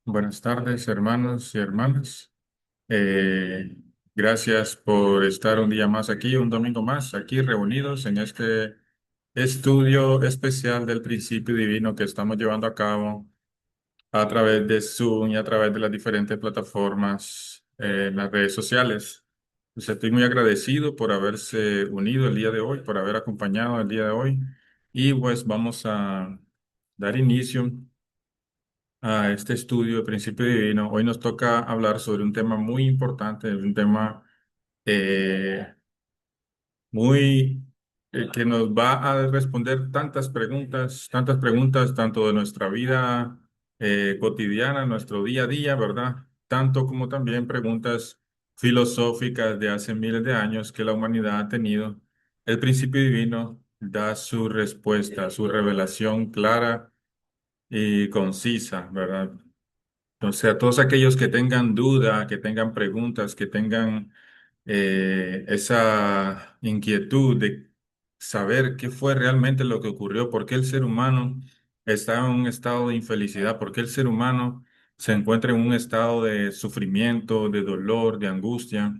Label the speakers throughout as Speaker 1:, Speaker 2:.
Speaker 1: Buenas tardes, hermanos y hermanas. Eh, Gracias por estar un día más aquí, un domingo más, aquí reunidos en este estudio especial del principio divino que estamos llevando a cabo a través de Zoom y a través de las diferentes plataformas en las redes sociales. Pues estoy muy agradecido por haberse unido el día de hoy, por haber acompañado el día de hoy. Y pues vamos a dar inicio a este estudio de principio divino. Hoy nos toca hablar sobre un tema muy importante, un tema eh, muy que nos va a responder tantas preguntas, tanto de nuestra vida cotidiana, nuestro día a día, ¿verdad? Tanto como también preguntas filosóficas de hace miles de años que la humanidad ha tenido. El principio divino da su respuesta, su revelación clara y concisa, ¿verdad? Entonces, a todos aquellos que tengan duda, que tengan preguntas, que tengan esa inquietud de saber qué fue realmente lo que ocurrió, por qué el ser humano está en un estado de infelicidad, por qué el ser humano se encuentra en un estado de sufrimiento, de dolor, de angustia.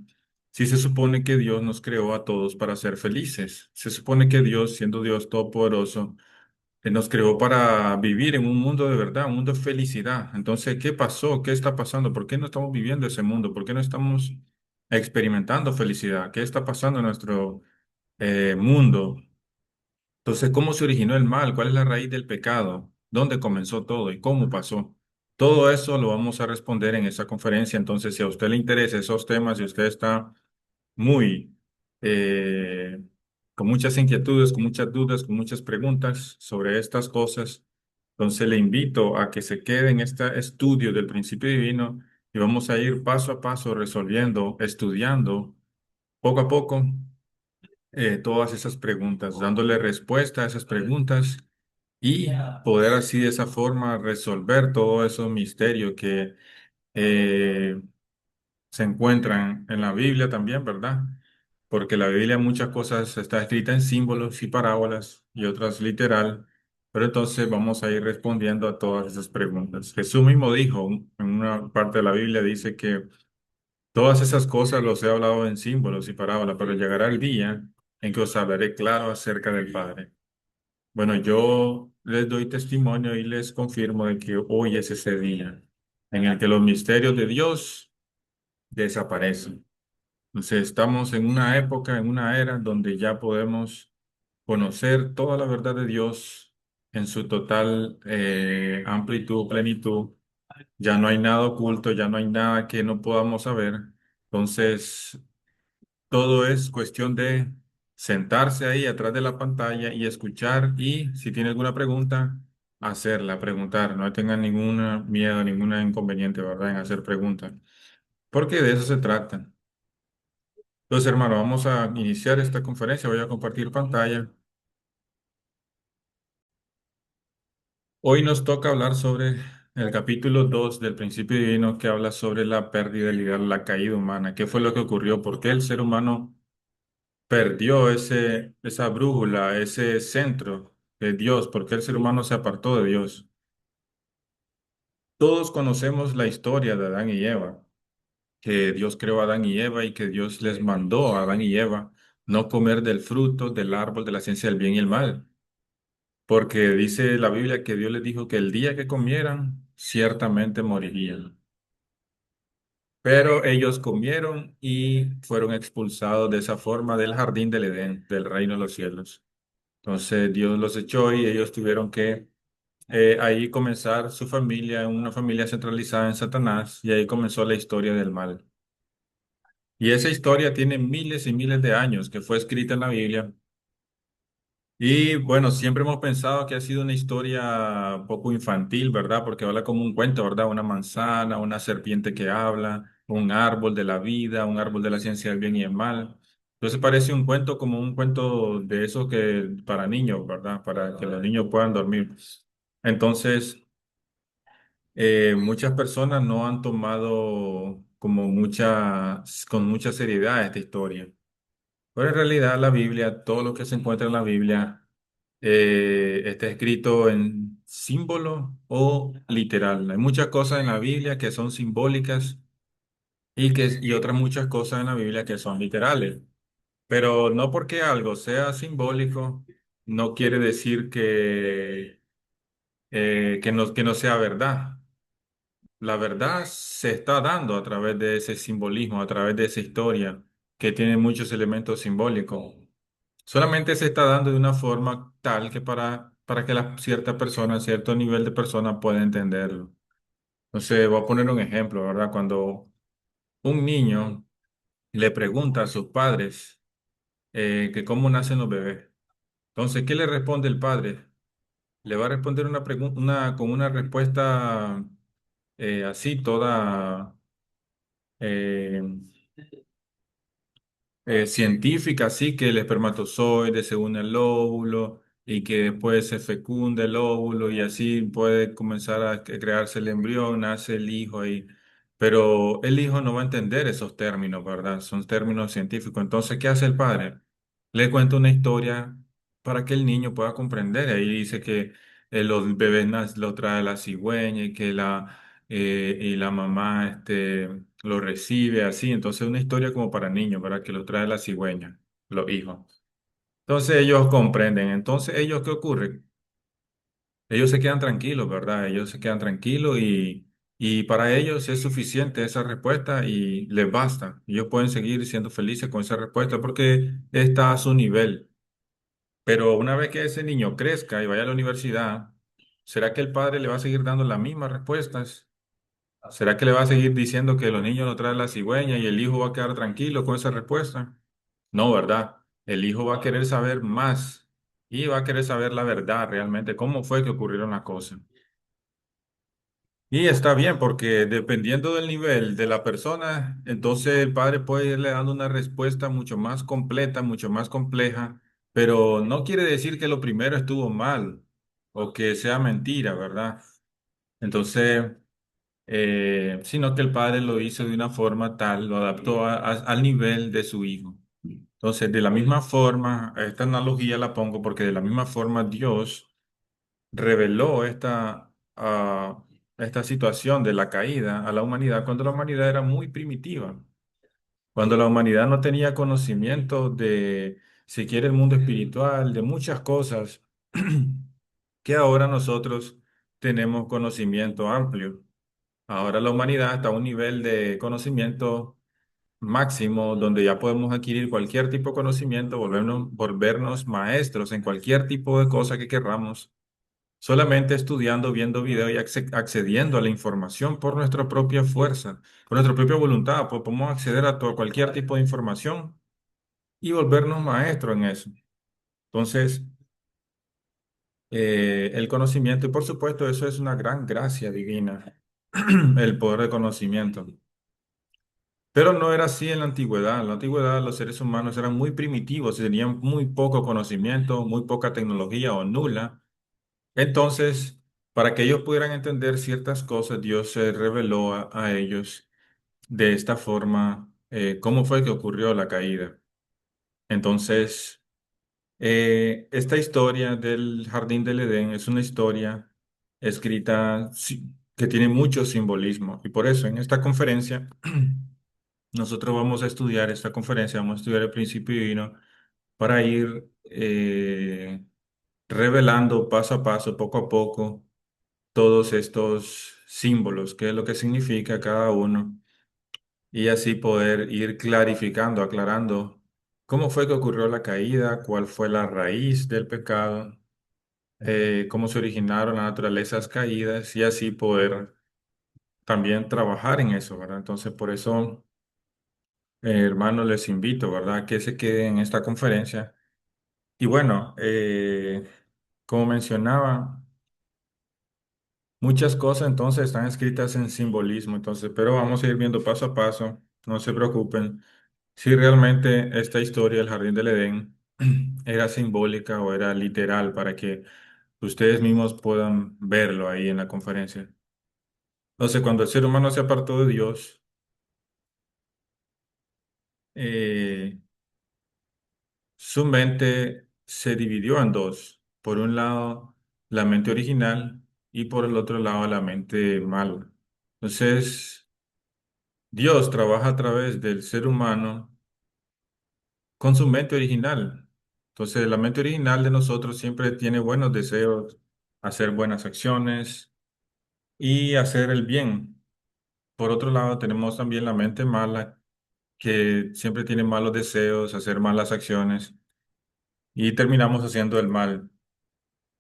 Speaker 1: Si se supone que Dios nos creó a todos para ser felices, se supone que Dios, siendo Dios todopoderoso, que nos creó para vivir en un mundo de verdad, un mundo de felicidad. Entonces, ¿qué pasó? ¿Qué está pasando? ¿Por qué no estamos viviendo ese mundo? ¿Por qué no estamos experimentando felicidad? ¿Qué está pasando en nuestro mundo? Entonces, ¿cómo se originó el mal? ¿Cuál es la raíz del pecado? ¿Dónde comenzó todo y cómo pasó? Todo eso lo vamos a responder en esa conferencia. Entonces, si a usted le interesa esos temas, si usted está muy, eh, con muchas inquietudes, con muchas dudas, con muchas preguntas sobre estas cosas. Entonces le invito a que se quede en este estudio del principio divino y vamos a ir paso a paso resolviendo, estudiando poco a poco todas esas preguntas, dándole respuesta a esas preguntas y poder así de esa forma resolver todo esos misterios que eh, se encuentran en la Biblia también, ¿verdad? Porque la Biblia muchas cosas está escrita en símbolos y parábolas y otras literal, pero entonces vamos a ir respondiendo a todas esas preguntas. Jesús mismo dijo, en una parte de la Biblia dice que todas esas cosas los he hablado en símbolos y parábolas, pero llegará el día en que os hablaré claro acerca del Padre. Bueno, yo les doy testimonio y les confirmo de que hoy es ese día en el que los misterios de Dios desaparecen. Entonces, estamos en una época, en una era donde ya podemos conocer toda la verdad de Dios en su total amplitud, plenitud. Ya no hay nada oculto, ya no hay nada que no podamos saber. Entonces, todo es cuestión de sentarse ahí atrás de la pantalla y escuchar y si tiene alguna pregunta, hacerla, preguntar. No tengan ningún miedo, ningún inconveniente, ¿verdad? En hacer preguntas, porque de eso se trata. Entonces, hermano, vamos a iniciar esta conferencia. Voy a compartir pantalla. Hoy nos toca hablar sobre el capítulo 2 del Principio Divino que habla sobre la pérdida la caída humana. ¿Qué fue lo que ocurrió? ¿Por qué el ser humano perdió esa brújula, ese centro de Dios? ¿Por qué el ser humano se apartó de Dios? Todos conocemos la historia de Adán y Eva, que Dios creó a Adán y Eva y que Dios les mandó a Adán y Eva no comer del fruto del árbol de la ciencia del bien y el mal. Porque dice la Biblia que Dios les dijo que el día que comieran, ciertamente morirían. Pero ellos comieron y fueron expulsados de esa forma del jardín del Edén, del reino de los cielos. Entonces Dios los echó y ellos tuvieron que ahí comenzar su familia, una familia centralizada en Satanás, y ahí comenzó la historia del mal. Y esa historia tiene miles y miles de años que fue escrita en la Biblia. Y bueno, siempre hemos pensado que ha sido una historia poco infantil, ¿verdad? Porque habla como un cuento, ¿verdad? Una manzana, una serpiente que habla, un árbol de la vida, un árbol de la ciencia del bien y el mal. Entonces parece un cuento como un cuento de esos que para niños, ¿verdad? Para que los niños puedan dormir. Entonces, muchas personas no han tomado como con mucha seriedad esta historia. Pero en realidad la Biblia, todo lo que se encuentra en la Biblia, está escrito en símbolo o literal. Hay muchas cosas en la Biblia que son simbólicas y otras muchas cosas en la Biblia que son literales. Pero no porque algo sea simbólico, no quiere decir que no sea verdad. La verdad se está dando a través de ese simbolismo, a través de esa historia que tiene muchos elementos simbólicos. Solamente se está dando de una forma tal que para que cierta persona, cierto nivel de persona pueda entenderlo. Entonces, voy a poner un ejemplo, ¿verdad? Cuando un niño le pregunta a sus padres que cómo nacen los bebés. Entonces, ¿qué le responde el padre? Le va a responder una pregunta, con una respuesta así, toda eh, científica, sí, que el espermatozoide se une al óvulo y que después se fecunda el óvulo y así puede comenzar a crearse el embrión, nace el hijo ahí. Pero el hijo no va a entender esos términos, ¿verdad? Son términos científicos. Entonces, ¿qué hace el padre? Le cuenta una historia para que el niño pueda comprender. Ahí dice que los bebés lo trae la cigüeña y la mamá lo recibe así. Entonces, una historia como para niños, ¿verdad? Que lo trae la cigüeña, los hijos. Entonces, ellos comprenden. Entonces, ¿ellos qué ocurre? Ellos se quedan tranquilos, ¿verdad? Ellos se quedan tranquilos y para ellos es suficiente esa respuesta y les basta. Ellos pueden seguir siendo felices con esa respuesta porque está a su nivel. Pero una vez que ese niño crezca y vaya a la universidad, ¿será que el padre le va a seguir dando las mismas respuestas? ¿Será que le va a seguir diciendo que los niños no traen la cigüeña y el hijo va a quedar tranquilo con esa respuesta? No, ¿verdad? El hijo va a querer saber más y va a querer saber la verdad realmente, cómo fue que ocurrieron las cosas. Y está bien, porque dependiendo del nivel de la persona, entonces el padre puede irle dando una respuesta mucho más completa, mucho más compleja, pero no quiere decir que lo primero estuvo mal o que sea mentira, ¿verdad? Entonces, sino que el padre lo hizo de una forma tal, lo adaptó al nivel de su hijo. Entonces, de la misma forma, esta analogía la pongo porque de la misma forma Dios reveló esta situación de la caída a la humanidad cuando la humanidad era muy primitiva, cuando la humanidad no tenía conocimiento de, si quiere, el mundo espiritual, de muchas cosas que ahora nosotros tenemos conocimiento amplio. Ahora la humanidad está a un nivel de conocimiento máximo donde ya podemos adquirir cualquier tipo de conocimiento, volvernos maestros en cualquier tipo de cosa que querramos solamente estudiando, viendo video y accediendo a la información por nuestra propia fuerza, por nuestra propia voluntad, pues podemos acceder a cualquier tipo de información y volvernos maestros en eso. Entonces, el conocimiento, y por supuesto, eso es una gran gracia divina, el poder de conocimiento. Pero no era así en la antigüedad. En la antigüedad los seres humanos eran muy primitivos y tenían muy poco conocimiento, muy poca tecnología o nula. Entonces, para que ellos pudieran entender ciertas cosas, Dios se reveló a ellos de esta forma, cómo fue que ocurrió la caída. Entonces, esta historia del Jardín del Edén es una historia escrita que tiene mucho simbolismo. Y por eso en esta conferencia, nosotros vamos a estudiar esta conferencia, vamos a estudiar el principio divino para ir revelando paso a paso, poco a poco todos estos símbolos, qué es lo que significa cada uno, y así poder ir clarificando, aclarando cómo fue que ocurrió la caída, cuál fue la raíz del pecado, cómo se originaron las naturalezas caídas, y así poder también trabajar en eso, ¿verdad? Entonces, por eso, hermanos, les invito, ¿verdad?, que se queden en esta conferencia. Y bueno, como mencionaba, muchas cosas entonces están escritas en simbolismo, entonces, pero vamos a ir viendo paso a paso, no se preocupen. Si realmente esta historia del Jardín del Edén era simbólica o era literal para que ustedes mismos puedan verlo ahí en la conferencia. Entonces, cuando el ser humano se apartó de Dios, eh, su mente se dividió en dos. por un lado la mente original y por el otro lado la mente mala. Entonces, Dios trabaja a través del ser humano con su mente original. Entonces, la mente original de nosotros siempre tiene buenos deseos, hacer buenas acciones y hacer el bien. Por otro lado, tenemos también la mente mala, que siempre tiene malos deseos, hacer malas acciones y terminamos haciendo el mal.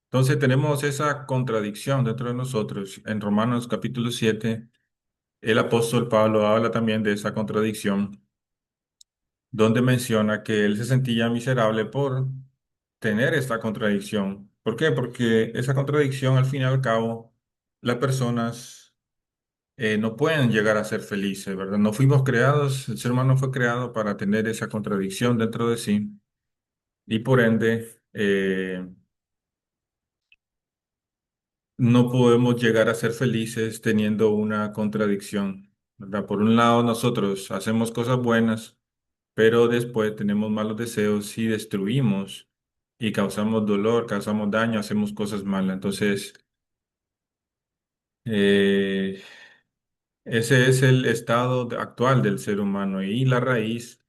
Speaker 1: Entonces, tenemos esa contradicción dentro de nosotros. En Romanos capítulo 7, el apóstol Pablo habla también de esa contradicción, donde menciona que él se sentía miserable por tener esta contradicción. ¿Por qué? Porque esa contradicción, al fin y al cabo, las personas no pueden llegar a ser felices, ¿verdad? No fuimos creados, el ser humano fue creado para tener esa contradicción dentro de sí y por ende no podemos llegar a ser felices teniendo una contradicción, ¿verdad? Por un lado, nosotros hacemos cosas buenas, pero después tenemos malos deseos y destruimos y causamos dolor, causamos daño, hacemos cosas malas. Entonces, eh, ese es el estado actual del ser humano y la raíz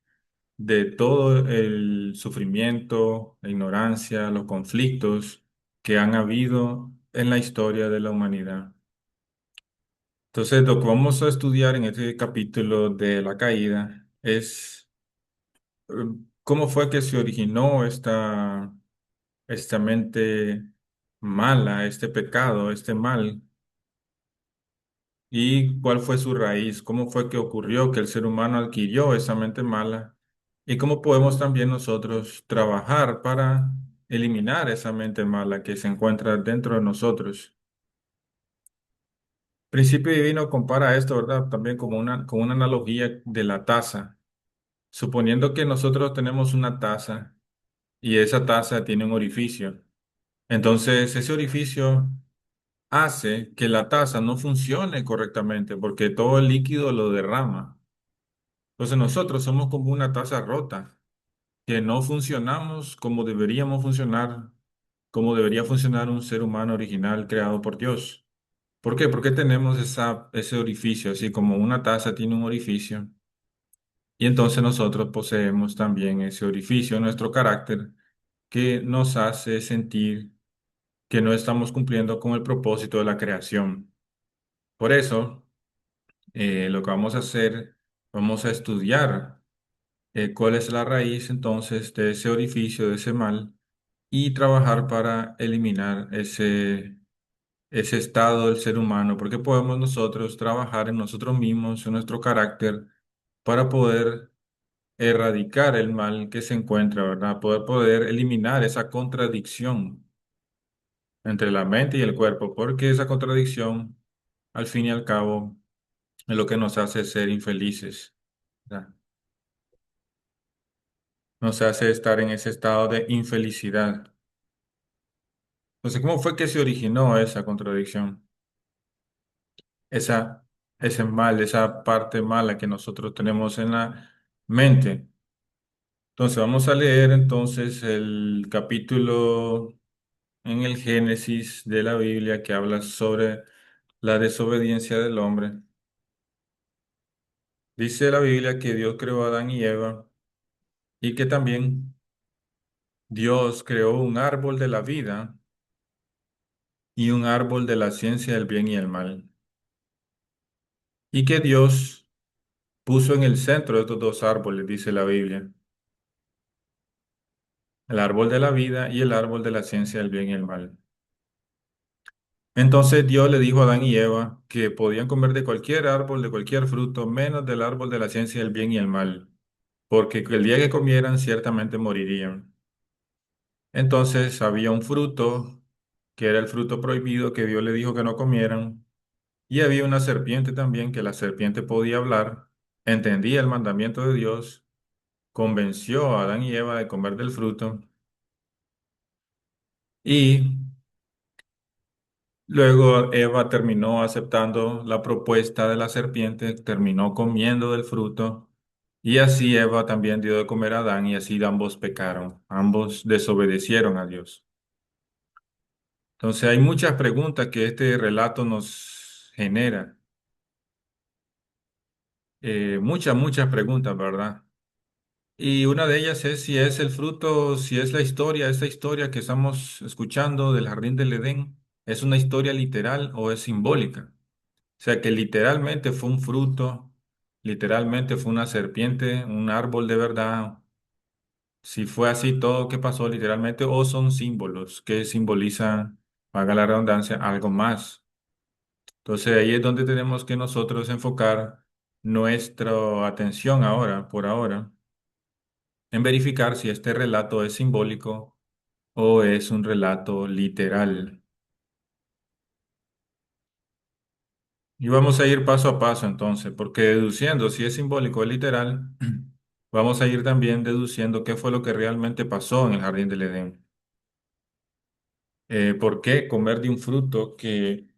Speaker 1: de todo el sufrimiento, la ignorancia, los conflictos que han habido en la historia de la humanidad. Entonces, lo que vamos a estudiar en este capítulo de la caída es eh, cómo fue que se originó esta mente mala, este pecado, este mal, y cuál fue su raíz, cómo fue que ocurrió que el ser humano adquirió esa mente mala, y cómo podemos también nosotros trabajar para eliminar esa mente mala que se encuentra dentro de nosotros. Principio Divino compara esto, ¿verdad? También como con una analogía de la taza. Suponiendo que nosotros tenemos una taza y esa taza tiene un orificio, entonces ese orificio hace que la taza no funcione correctamente porque todo el líquido lo derrama. Entonces nosotros somos como una taza rota, que no funcionamos como deberíamos funcionar, como debería funcionar un ser humano original creado por Dios. ¿Por qué? Porque tenemos ese orificio, así como una taza tiene un orificio. Y entonces nosotros poseemos también ese orificio en nuestro carácter que nos hace sentir que no estamos cumpliendo con el propósito de la creación. Por eso, lo que vamos a hacer, vamos a estudiar cuál es la raíz entonces de ese orificio, de ese mal, y trabajar para eliminar ese estado del ser humano, porque podemos nosotros trabajar en nosotros mismos, en nuestro carácter, para poder erradicar el mal que se encuentra, ¿verdad? Poder eliminar esa contradicción entre la mente y el cuerpo, porque esa contradicción, al fin y al cabo, es lo que nos hace ser infelices, ¿verdad? Nos hace estar en ese estado de infelicidad. Entonces, ¿cómo fue que se originó esa contradicción? Esa, ese mal, esa parte mala que nosotros tenemos en la mente. Entonces, vamos a leer entonces el capítulo en el Génesis de la Biblia que habla sobre la desobediencia del hombre. Dice la Biblia que Dios creó a Adán y Eva y que también Dios creó un árbol de la vida y un árbol de la ciencia del bien y el mal. Y que Dios puso en el centro de estos dos árboles, dice la Biblia, el árbol de la vida y el árbol de la ciencia del bien y el mal. Entonces Dios le dijo a Adán y Eva que podían comer de cualquier árbol, de cualquier fruto, menos del árbol de la ciencia del bien y el mal, porque el día que comieran ciertamente morirían. Entonces había un fruto que era el fruto prohibido que Dios le dijo que no comieran, y había una serpiente también que la serpiente podía hablar, entendía el mandamiento de Dios, convenció a Adán y Eva de comer del fruto y luego Eva terminó aceptando la propuesta de la serpiente, terminó comiendo del fruto y así Eva también dio de comer a Adán y así ambos pecaron, ambos desobedecieron a Dios. Entonces hay muchas preguntas que este relato nos genera. Muchas preguntas, ¿verdad? Y una de ellas es si es el fruto, si es la historia, esta historia que estamos escuchando del jardín del Edén, ¿es una historia literal o es simbólica? O sea, que literalmente fue un fruto, literalmente fue una serpiente, un árbol de verdad. Si fue así todo que pasó literalmente, o son símbolos que simbolizan, haga la redundancia, algo más. Entonces ahí es donde tenemos que nosotros enfocar nuestra atención ahora, por ahora, en verificar si este relato es simbólico o es un relato literal. Y vamos a ir paso a paso entonces, porque deduciendo si es simbólico o literal, vamos a ir también deduciendo qué fue lo que realmente pasó en el jardín del Edén. ¿Por qué comer de un fruto que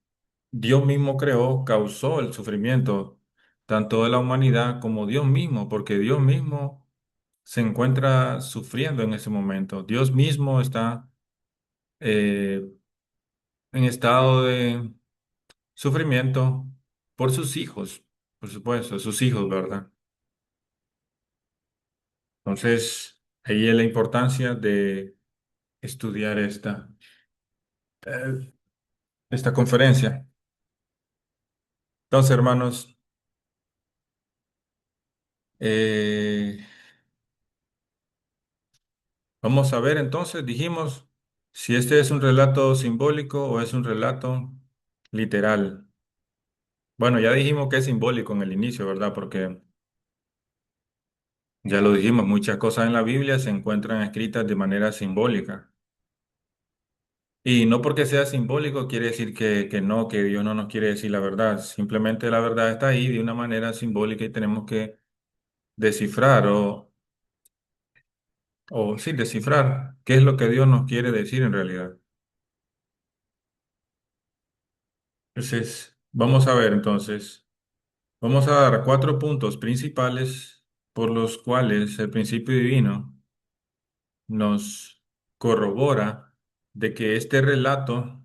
Speaker 1: Dios mismo creó causó el sufrimiento tanto de la humanidad como Dios mismo? Porque Dios mismo se encuentra sufriendo en ese momento. Dios mismo está eh, en estado de sufrimiento por sus hijos, por supuesto, sus hijos, ¿verdad? Entonces, ahí es la importancia de estudiar eh, esta conferencia. Entonces, hermanos, eh, vamos a ver entonces, dijimos, si este es un relato simbólico o es un relato literal. Bueno, ya dijimos que es simbólico en el inicio, ¿verdad? Porque ya lo dijimos, muchas cosas en la Biblia se encuentran escritas de manera simbólica. Y no porque sea simbólico quiere decir que no, que Dios no nos quiere decir la verdad. Simplemente la verdad está ahí de una manera simbólica y tenemos que descifrar o sí, descifrar qué es lo que Dios nos quiere decir en realidad. Entonces, vamos a ver entonces, vamos a dar cuatro puntos principales por los cuales el principio divino nos corrobora de que este relato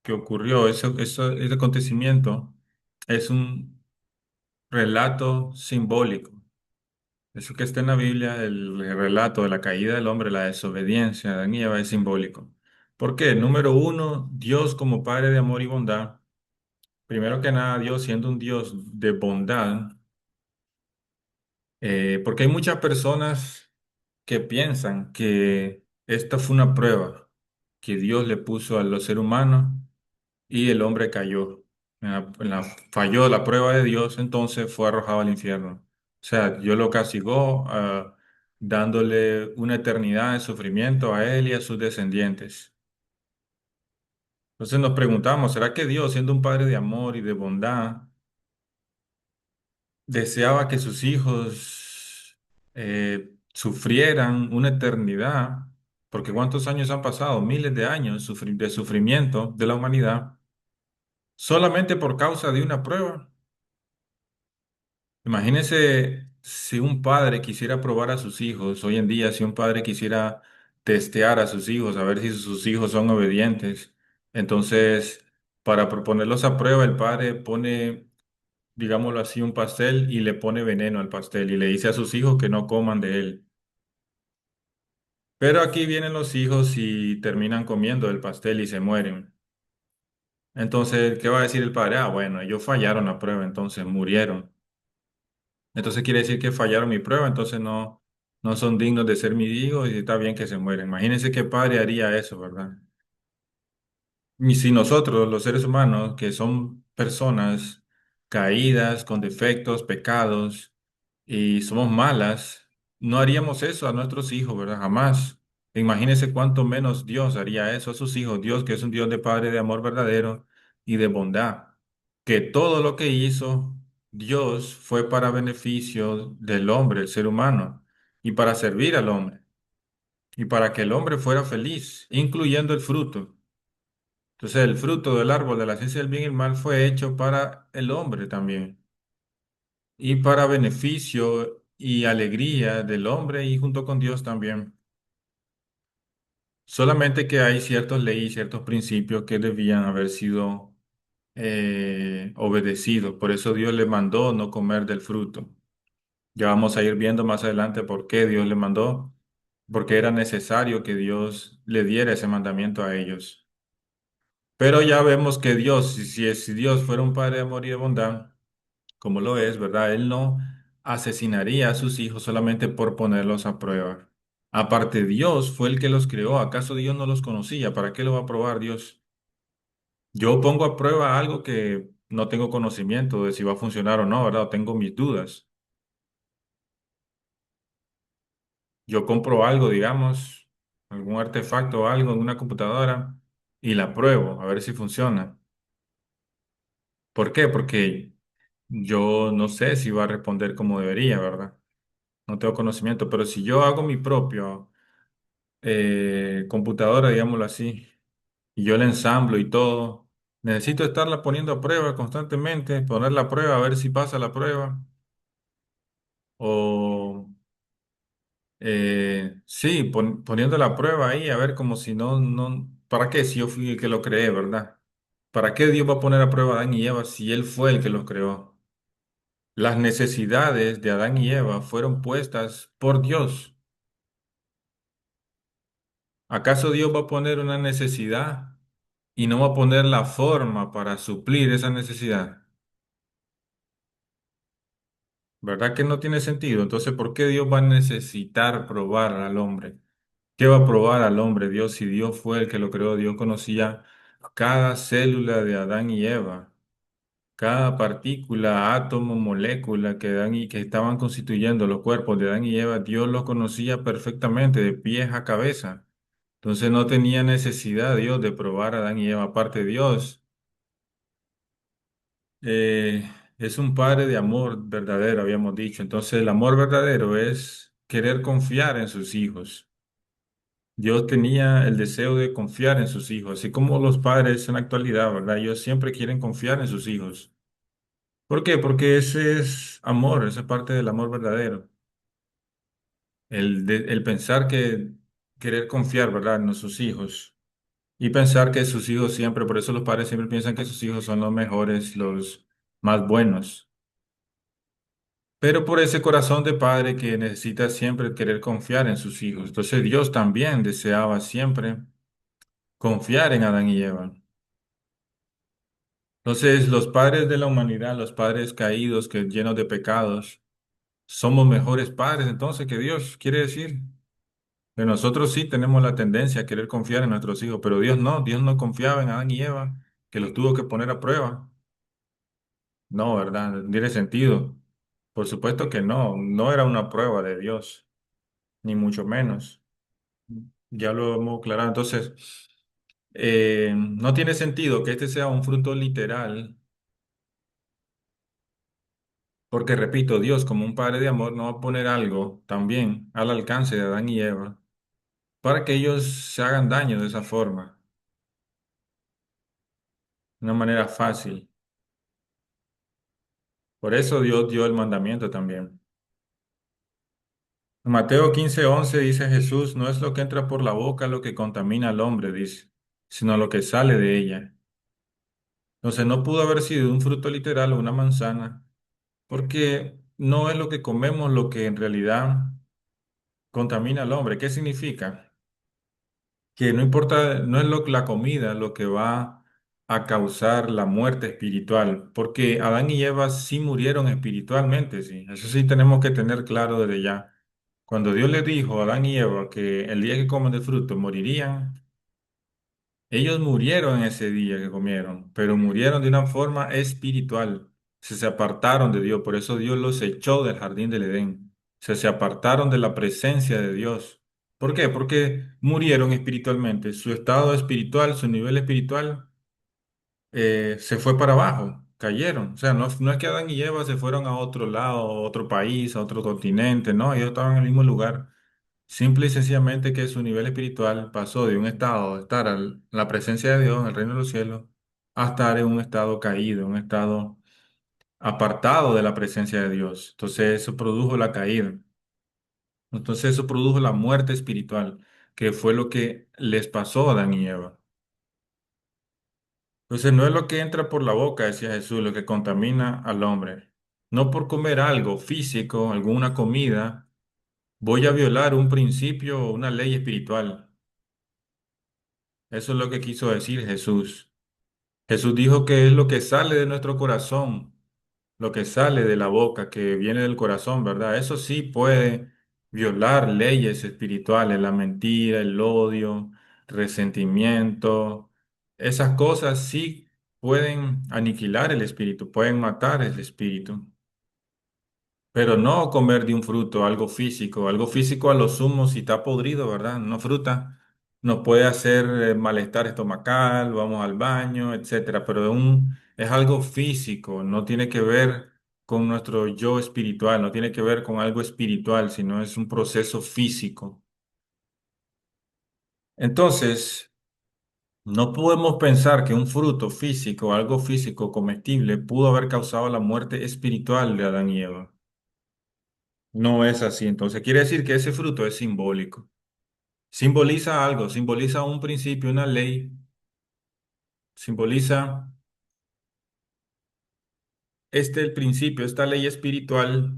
Speaker 1: que ocurrió, ese acontecimiento, es un relato simbólico. Eso que está en la Biblia, el relato de la caída del hombre, la desobediencia de Adán y Eva es simbólico. ¿Por qué? Número uno, Dios como Padre de amor y bondad. Primero que nada, Dios siendo un Dios de bondad, porque hay muchas personas que piensan que esta fue una prueba que Dios le puso a los seres humanos y el hombre cayó. Falló la prueba de Dios, entonces fue arrojado al infierno. O sea, Dios lo castigó, dándole una eternidad de sufrimiento a él y a sus descendientes. Entonces nos preguntamos, ¿será que Dios, siendo un Padre de amor y de bondad, deseaba que sus hijos sufrieran una eternidad? Porque ¿cuántos años han pasado? Miles de años de sufrimiento de la humanidad solamente por causa de una prueba. Imagínese si un padre quisiera probar a sus hijos, hoy en día, si un padre quisiera testear a sus hijos, a ver si sus hijos son obedientes, entonces, para proponerlos a prueba, el padre pone, digámoslo así, un pastel y le pone veneno al pastel y le dice a sus hijos que no coman de él. Pero aquí vienen los hijos y terminan comiendo el pastel y se mueren. Entonces, ¿qué va a decir el padre? Ah, bueno, ellos fallaron la prueba, entonces murieron. Entonces quiere decir que fallaron mi prueba, entonces no son dignos de ser mis hijos y está bien que se mueren. Imagínense qué padre haría eso, ¿verdad? Y si nosotros, los seres humanos, que son personas caídas, con defectos, pecados, y somos malas, no haríamos eso a nuestros hijos, ¿verdad? Jamás. Imagínense cuánto menos Dios haría eso a sus hijos. Dios, que es un Dios de Padre, de amor verdadero y de bondad, que todo lo que hizo Dios fue para beneficio del hombre, el ser humano, y para servir al hombre, y para que el hombre fuera feliz, incluyendo el fruto. Entonces, el fruto del árbol de la ciencia del bien y el mal fue hecho para el hombre también, y para beneficio y alegría del hombre y junto con Dios también. Solamente que hay ciertas leyes, ciertos principios que debían haber sido obedecidos. Por eso Dios le mandó no comer del fruto. Ya vamos a ir viendo más adelante por qué Dios le mandó, porque era necesario que Dios le diera ese mandamiento a ellos. Pero ya vemos que Dios, si Dios fuera un padre de amor y de bondad, como lo es, ¿verdad? Él no asesinaría a sus hijos solamente por ponerlos a prueba. Aparte, Dios fue el que los creó. ¿Acaso Dios no los conocía? ¿Para qué lo va a probar Dios? Yo pongo a prueba algo que no tengo conocimiento de si va a funcionar o no, ¿verdad? Tengo mis dudas. Yo compro algo, digamos, algún artefacto o algo en una computadora y la pruebo a ver si funciona. ¿Por qué? Porque yo no sé si va a responder como debería, ¿verdad? No tengo conocimiento, pero si yo hago mi propio computadora, digámoslo así, y yo la ensamblo y todo, necesito estarla poniendo a prueba constantemente, ponerla a prueba a ver si pasa la prueba. O sí, poniendo la prueba ahí, a ver como si ¿para qué si yo fui el que lo creé, ¿verdad? ¿Para qué Dios va a poner a prueba a Adán y Eva si Él fue el que los creó? Las necesidades de Adán y Eva fueron puestas por Dios. ¿Acaso Dios va a poner una necesidad y no va a poner la forma para suplir esa necesidad? ¿Verdad que no tiene sentido? Entonces, ¿por qué Dios va a necesitar probar al hombre? ¿Qué va a probar al hombre Dios si Dios fue el que lo creó? Dios conocía cada célula de Adán y Eva, cada partícula, átomo, molécula que estaban constituyendo los cuerpos de Adán y Eva. Dios los conocía perfectamente, de pies a cabeza. Entonces no tenía necesidad Dios de probar a Adán y Eva. Aparte, Dios es un padre de amor verdadero, habíamos dicho. Entonces el amor verdadero es querer confiar en sus hijos. Dios tenía el deseo de confiar en sus hijos, así como los padres en la actualidad, ¿verdad? Ellos siempre quieren confiar en sus hijos. ¿Por qué? Porque ese es amor, esa es parte del amor verdadero. El pensar que, querer confiar, ¿verdad? En sus hijos. Y pensar que sus hijos siempre, por eso los padres siempre piensan que sus hijos son los mejores, los más buenos. Pero por ese corazón de padre que necesita siempre querer confiar en sus hijos. Entonces Dios también deseaba siempre confiar en Adán y Eva. Entonces, los padres de la humanidad, los padres caídos, que llenos de pecados, somos mejores padres entonces que Dios, quiere decir. Que nosotros sí tenemos la tendencia a querer confiar en nuestros hijos, pero Dios no confiaba en Adán y Eva, que los tuvo que poner a prueba. No, ¿verdad? No tiene sentido. Por supuesto que no, no era una prueba de Dios, ni mucho menos. Ya lo hemos aclarado. Entonces, no tiene sentido que este sea un fruto literal. Porque repito, Dios como un padre de amor no va a poner algo también al alcance de Adán y Eva para que ellos se hagan daño de esa forma, de una manera fácil. Por eso Dios dio el mandamiento también. En Mateo 15:11 dice Jesús, no es lo que entra por la boca lo que contamina al hombre, dice, sino lo que sale de ella. Entonces no pudo haber sido un fruto literal o una manzana, porque no es lo que comemos lo que en realidad contamina al hombre. ¿Qué significa? Que no importa, no es la comida lo que va a causar la muerte espiritual, porque Adán y Eva sí murieron espiritualmente, sí. Eso sí tenemos que tener claro desde ya. Cuando Dios les dijo a Adán y Eva que el día que comen del fruto morirían, ellos murieron en ese día que comieron, pero murieron de una forma espiritual. Se apartaron de Dios, por eso Dios los echó del jardín del Edén. Se apartaron de la presencia de Dios. ¿Por qué? Porque murieron espiritualmente. Su estado espiritual, su nivel espiritual, se fue para abajo, cayeron. O sea, no es que Adán y Eva se fueron a otro lado, a otro país, a otro continente, no, ellos estaban en el mismo lugar. Simple y sencillamente que su nivel espiritual pasó de un estado de estar en la presencia de Dios en el reino de los cielos a estar en un estado caído, en un estado apartado de la presencia de Dios. Entonces eso produjo la caída. Entonces eso produjo la muerte espiritual. que fue lo que les pasó a Adán y Eva. Entonces no es lo que entra por la boca, decía Jesús, lo que contamina al hombre. No por comer algo físico, alguna comida, voy a violar un principio o una ley espiritual. Eso es lo que quiso decir Jesús. Jesús dijo que es lo que sale de nuestro corazón, lo que sale de la boca, que viene del corazón, ¿verdad? Eso sí puede violar leyes espirituales, la mentira, el odio, resentimiento. Esas cosas sí pueden aniquilar el espíritu, pueden matar el espíritu. Pero no comer de un fruto, algo físico a lo sumo si está podrido, ¿verdad? No fruta, nos puede hacer malestar estomacal, vamos al baño, etcétera, pero es algo físico, no tiene que ver con nuestro yo espiritual, no tiene que ver con algo espiritual, sino es un proceso físico. Entonces, no podemos pensar que un fruto físico, algo físico comestible, pudo haber causado la muerte espiritual de Adán y Eva. No es así. Entonces, quiere decir que ese fruto es simbólico. Simboliza algo, simboliza un principio, una ley, simboliza el principio, esta ley espiritual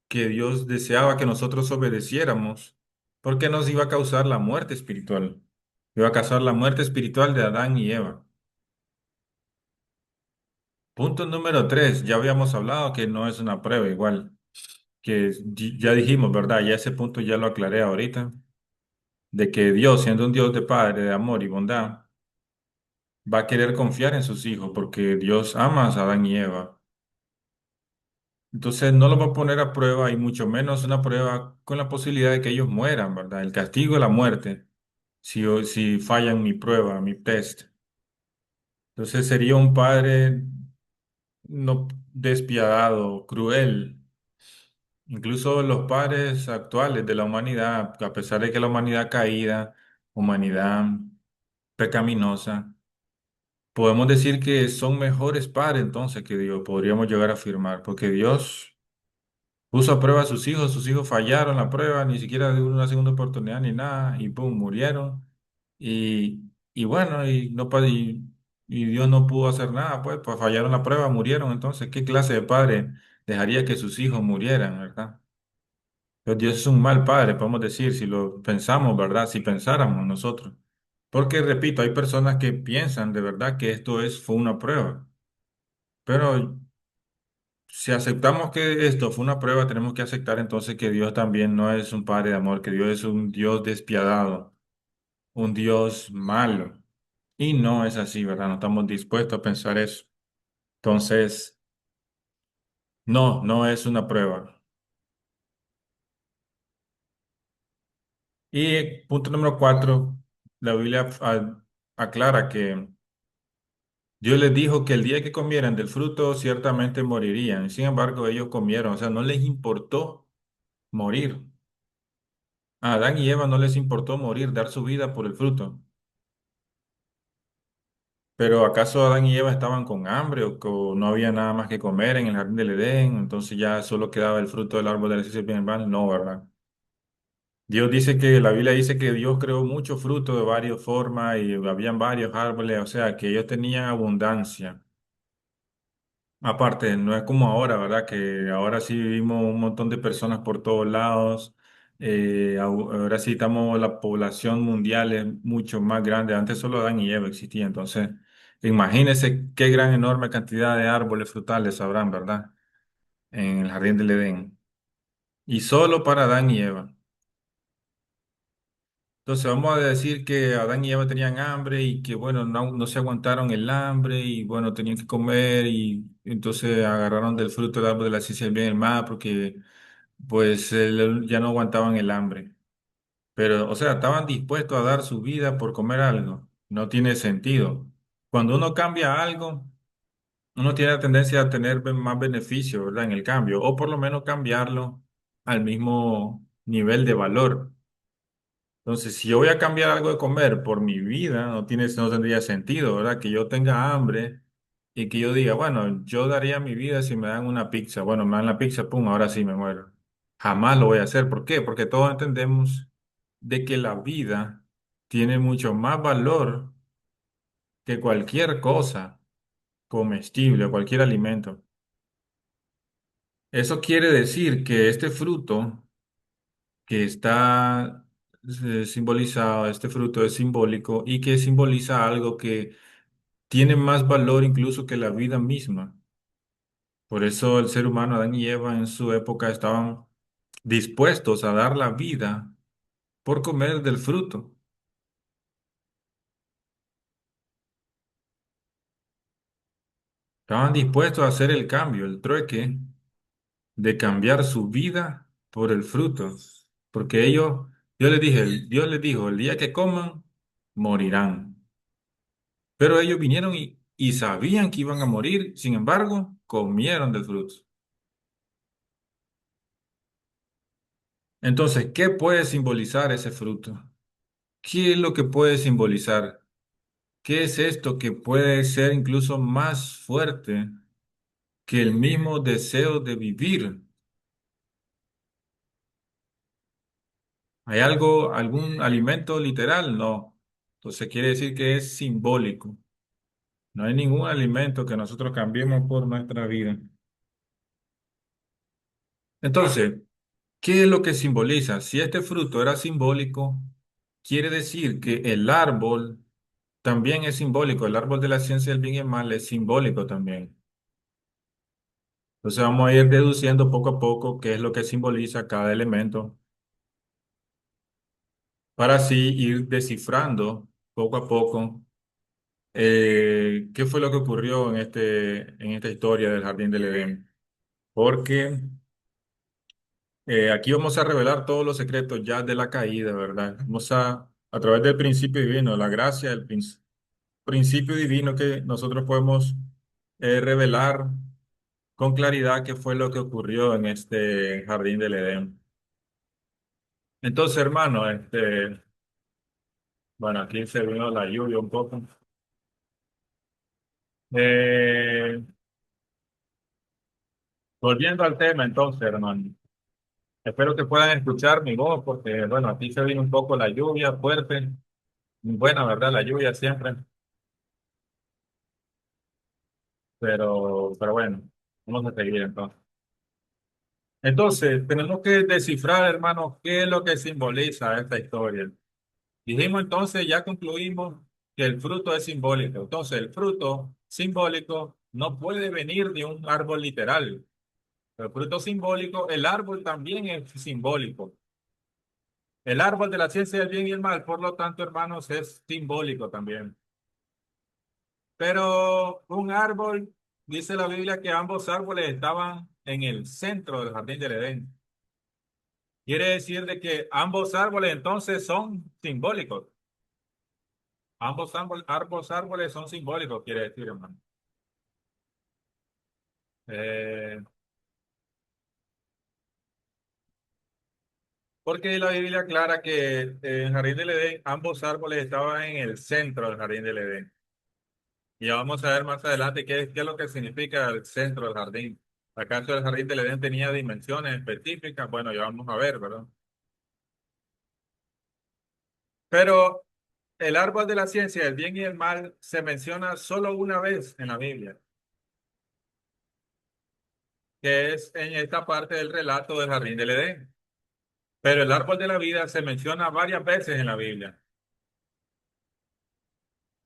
Speaker 1: que Dios deseaba que nosotros obedeciéramos, porque nos iba a causar la muerte espiritual. Iba a causar la muerte espiritual de Adán y Eva. Punto número 3, ya habíamos hablado que no es una prueba igual, que ya dijimos, ¿verdad? Ya ese punto ya lo aclaré ahorita, de que Dios, siendo un Dios de Padre, de amor y bondad, va a querer confiar en sus hijos porque Dios ama a Adán y Eva. Entonces no los va a poner a prueba y mucho menos una prueba con la posibilidad de que ellos mueran, ¿verdad? El castigo de la muerte, si fallan mi prueba, mi test. Entonces sería un padre no despiadado, cruel. Incluso los padres actuales de la humanidad, a pesar de que la humanidad caída, humanidad pecaminosa, podemos decir que son mejores padres entonces que Dios, podríamos llegar a afirmar, porque Dios puso a prueba a sus hijos fallaron la prueba, ni siquiera de una segunda oportunidad ni nada, y pum, murieron. Y bueno, y Dios no pudo hacer nada, pues fallaron la prueba, murieron. Entonces, ¿qué clase de padre dejaría que sus hijos murieran, verdad? Pero Dios es un mal padre, podemos decir, si lo pensamos, ¿verdad? Si pensáramos nosotros. Porque, repito, hay personas que piensan de verdad que fue una prueba. Pero si aceptamos que esto fue una prueba, tenemos que aceptar entonces que Dios también no es un padre de amor, que Dios es un Dios despiadado, un Dios malo. Y no es así, ¿verdad? No estamos dispuestos a pensar eso. Entonces, no, no es una prueba. Y punto número 4, la Biblia aclara que Dios les dijo que el día que comieran del fruto ciertamente morirían. Sin embargo, ellos comieron, o sea, no les importó morir. A Adán y Eva no les importó morir, dar su vida por el fruto. Pero ¿acaso Adán y Eva estaban con hambre o no había nada más que comer en el jardín del Edén? Entonces ya solo quedaba el fruto del árbol de la ciencia del bien y el mal. No, ¿verdad? Dios dice que la Biblia dice que Dios creó mucho fruto de varias formas y habían varios árboles, o sea, que ellos tenían abundancia. Aparte, no es como ahora, ¿verdad? Que ahora sí vivimos un montón de personas por todos lados. Ahora sí estamos, la población mundial es mucho más grande. Antes solo Adán y Eva existían. Entonces, imagínense qué gran, enorme cantidad de árboles frutales habrán, ¿verdad? En el jardín del Edén. Y solo para Adán y Eva. Entonces vamos a decir que Adán y Eva tenían hambre y que bueno, no se aguantaron el hambre y bueno, tenían que comer y entonces agarraron del fruto del árbol de la ciencia del bien y del mal porque pues ya no aguantaban el hambre. Pero o sea, estaban dispuestos a dar su vida por comer algo. No tiene sentido. Cuando uno cambia algo, uno tiene la tendencia a tener más beneficio, ¿verdad? En el cambio o por lo menos cambiarlo al mismo nivel de valor. Entonces, si yo voy a cambiar algo de comer por mi vida, no tendría sentido, ¿verdad? Que yo tenga hambre y que yo diga, bueno, yo daría mi vida si me dan una pizza. Bueno, me dan la pizza, pum, ahora sí me muero. Jamás lo voy a hacer. ¿Por qué? Porque todos entendemos de que la vida tiene mucho más valor que cualquier cosa comestible o cualquier alimento. Eso quiere decir que este fruto que está simbolizado, este fruto es simbólico y que simboliza algo que tiene más valor incluso que la vida misma. Por eso el ser humano, Adán y Eva en su época estaban dispuestos a dar la vida por comer del fruto. Estaban dispuestos a hacer el cambio, el trueque de cambiar su vida por el fruto. Porque ellos, Dios les dijo, el día que coman, morirán. Pero ellos vinieron y sabían que iban a morir, sin embargo, comieron del fruto. Entonces, ¿qué puede simbolizar ese fruto? ¿Qué es lo que puede simbolizar? ¿Qué es esto que puede ser incluso más fuerte que el mismo deseo de vivir? ¿Hay algo, algún alimento literal? No. Entonces quiere decir que es simbólico. No hay ningún alimento que nosotros cambiemos por nuestra vida. Entonces, ¿qué es lo que simboliza? Si este fruto era simbólico, quiere decir que el árbol también es simbólico. El árbol de la ciencia del bien y el mal es simbólico también. Entonces vamos a ir deduciendo poco a poco qué es lo que simboliza cada elemento para así ir descifrando poco a poco qué fue lo que ocurrió en esta historia del Jardín del Edén. Porque aquí vamos a revelar todos los secretos ya de la caída, ¿verdad? Vamos a través del principio divino, la gracia del principio divino que nosotros podemos revelar con claridad qué fue lo que ocurrió en este Jardín del Edén. Entonces, hermano, bueno, aquí se vino la lluvia un poco. Eh, Volviendo al tema, entonces, hermano, espero que puedan escuchar mi voz porque, bueno, aquí se vino un poco la lluvia fuerte. Buena, ¿verdad? La lluvia siempre, pero bueno, vamos a seguir entonces. Entonces, tenemos que descifrar, hermano, qué es lo que simboliza esta historia. Dijimos entonces, ya concluimos que el fruto es simbólico. Entonces, el fruto simbólico no puede venir de un árbol literal. El fruto simbólico, el árbol también es simbólico. El árbol de la ciencia del bien y el mal, por lo tanto, hermanos, es simbólico también. Pero un árbol, dice la Biblia que ambos árboles estaban en el centro del jardín del Edén. Quiere decir de que ambos árboles entonces son simbólicos. Ambos árboles son simbólicos, quiere decir, hermano. Eh, Porque la Biblia aclara que en el jardín del Edén ambos árboles estaban en el centro del jardín del Edén. Y ya vamos a ver más adelante qué es lo que significa el centro del jardín. ¿Acaso el jardín del Edén tenía dimensiones específicas? Bueno, ya vamos a ver, ¿verdad? Pero el árbol de la ciencia del bien y el mal se menciona solo una vez en la Biblia, que es en esta parte del relato del jardín del Edén. Pero el árbol de la vida se menciona varias veces en la Biblia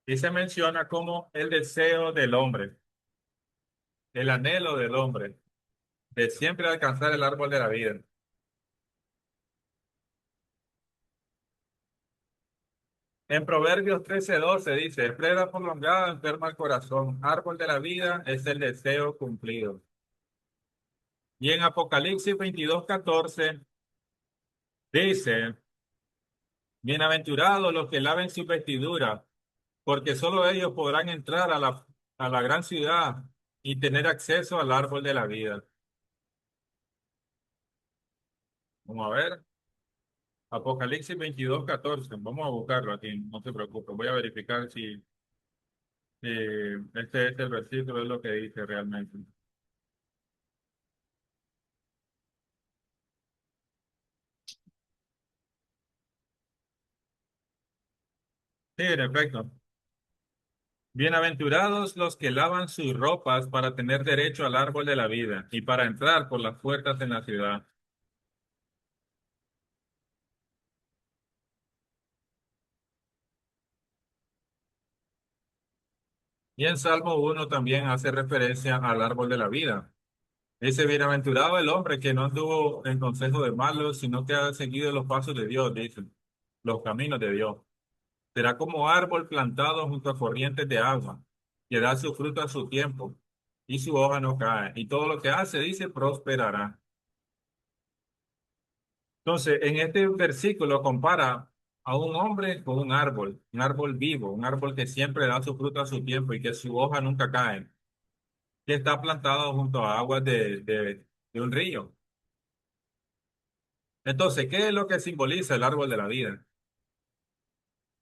Speaker 1: y se menciona como el deseo del hombre, el anhelo del hombre de siempre alcanzar el árbol de la vida. En Proverbios 13:12 dice, prueba prolongada enferma el corazón, árbol de la vida es el deseo cumplido. Y en Apocalipsis 22:14 dice, bienaventurados los que laven su vestidura, porque solo ellos podrán entrar a la gran ciudad y tener acceso al árbol de la vida. Vamos a ver. Apocalipsis 22:14. Vamos a buscarlo aquí, no se preocupe. Voy a verificar si este versículo es lo que dice realmente. Sí, en efecto. Bienaventurados los que lavan sus ropas para tener derecho al árbol de la vida y para entrar por las puertas en la ciudad. Y en Salmo 1 también hace referencia al árbol de la vida. Dice, bienaventurado el hombre que no anduvo en consejo de malos, sino que ha seguido los pasos de Dios, dice, los caminos de Dios. Será como árbol plantado junto a corrientes de agua, que da su fruto a su tiempo, y su hoja no cae, y todo lo que hace, dice, prosperará. Entonces, en este versículo compara a un hombre con un árbol vivo, un árbol que siempre da su fruto a su tiempo y que su hoja nunca cae, que está plantado junto a aguas de un río. Entonces, ¿qué es lo que simboliza el árbol de la vida?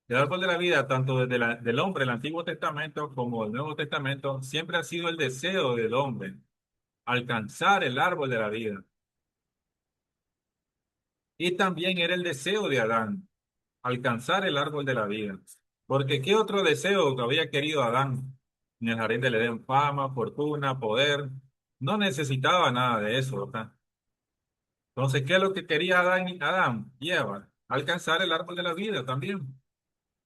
Speaker 1: El árbol de la vida, tanto desde del hombre, el Antiguo Testamento, como el Nuevo Testamento, siempre ha sido el deseo del hombre, alcanzar el árbol de la vida. Y también era el deseo de Adán, alcanzar el árbol de la vida. Porque ¿qué otro deseo que había querido Adán en el jardín del Edén? Fama, fortuna, poder. No necesitaba nada de eso, ¿verdad? Entonces, ¿qué es lo que quería Adán y Eva? Alcanzar el árbol de la vida también.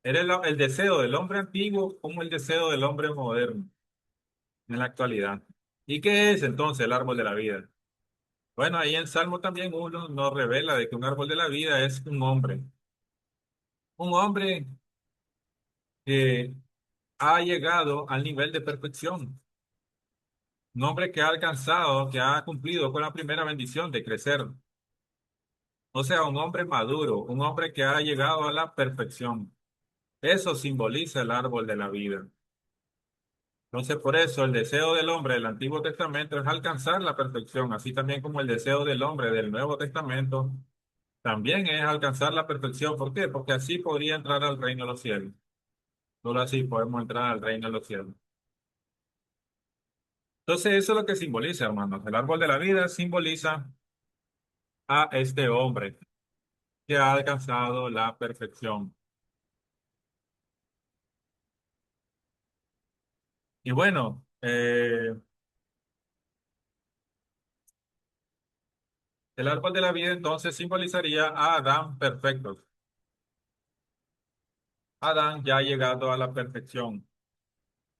Speaker 1: Era el deseo del hombre antiguo como el deseo del hombre moderno en la actualidad. ¿Y qué es entonces el árbol de la vida? Bueno, ahí en Salmo también uno nos revela de que un árbol de la vida es un hombre que ha llegado al nivel de perfección, un hombre que ha alcanzado, que ha cumplido con la primera bendición de crecer. O sea, un hombre maduro, un hombre que ha llegado a la perfección. Eso simboliza el árbol de la vida. Entonces, por eso el deseo del hombre del Antiguo Testamento es alcanzar la perfección, así también como el deseo del hombre del Nuevo Testamento también es alcanzar la perfección. ¿Por qué? Porque así podría entrar al reino de los cielos. Solo así podemos entrar al reino de los cielos. Entonces, eso es lo que simboliza, hermanos. El árbol de la vida simboliza a este hombre que ha alcanzado la perfección. Y bueno, el árbol de la vida entonces simbolizaría a Adán perfecto. Adán ya ha llegado a la perfección.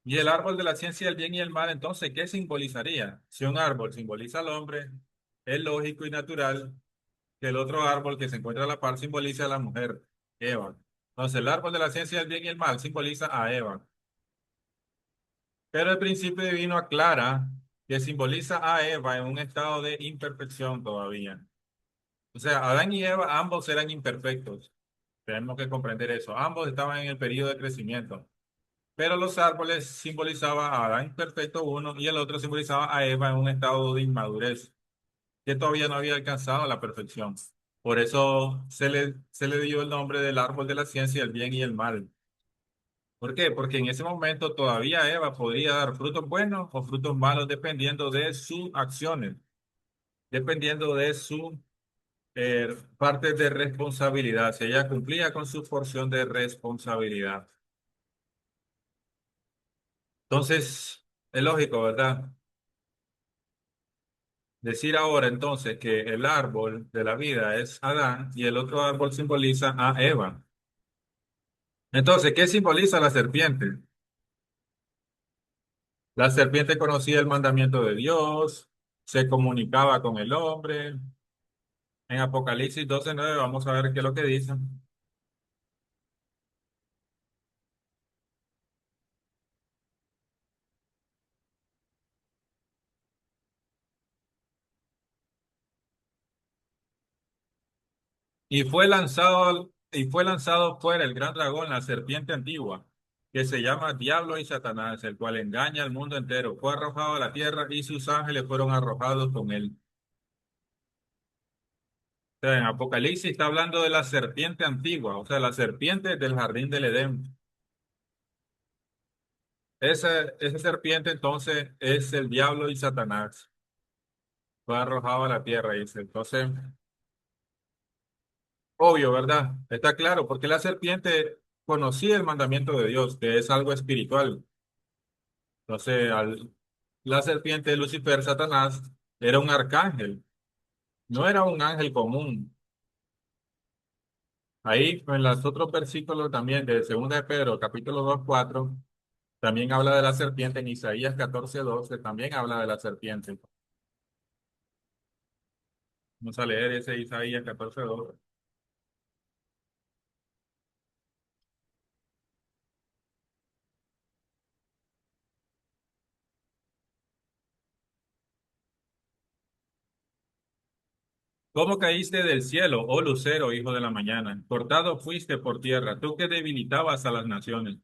Speaker 1: Y el árbol de la ciencia del bien y el mal, entonces, ¿qué simbolizaría? Si un árbol simboliza al hombre, es lógico y natural que el otro árbol que se encuentra a la par simbolice a la mujer, Eva. Entonces, el árbol de la ciencia del bien y el mal simboliza a Eva. Pero el principio divino aclara que simboliza a Eva en un estado de imperfección todavía. O sea, Adán y Eva ambos eran imperfectos. Tenemos que comprender eso. Ambos estaban en el periodo de crecimiento. Pero los árboles simbolizaban a Adán perfecto uno y el otro simbolizaba a Eva en un estado de inmadurez, que todavía no había alcanzado la perfección. Por eso se le dio el nombre del árbol de la ciencia del bien y el mal. ¿Por qué? Porque en ese momento todavía Eva podría dar frutos buenos o frutos malos dependiendo de sus acciones, dependiendo de su parte de responsabilidad, si ella cumplía con su porción de responsabilidad. Entonces, es lógico, ¿verdad? Decir ahora entonces que el árbol de la vida es Adán y el otro árbol simboliza a Eva. Entonces, ¿qué simboliza la serpiente? La serpiente conocía el mandamiento de Dios, se comunicaba con el hombre. En Apocalipsis 12:9 vamos a ver qué es lo que dice. Y fue lanzado fuera el gran dragón, la serpiente antigua, que se llama Diablo y Satanás, el cual engaña al mundo entero. Fue arrojado a la tierra y sus ángeles fueron arrojados con él. O sea, en Apocalipsis está hablando de la serpiente antigua, o sea, la serpiente del jardín del Edén. Esa serpiente entonces es el diablo y Satanás. Fue arrojado a la tierra, dice. Entonces, obvio, ¿verdad? Está claro, porque la serpiente conocía el mandamiento de Dios, que es algo espiritual. Entonces, la serpiente de Lucifer, Satanás, era un arcángel, no era un ángel común. Ahí en los otros versículos también de Segunda de Pedro, capítulo 2 4 también habla de la serpiente. En Isaías 14:12 también habla de la serpiente. Vamos a leer ese Isaías 14:12. ¿Cómo caíste del cielo, oh lucero, hijo de la mañana? Cortado fuiste por tierra, tú que debilitabas a las naciones.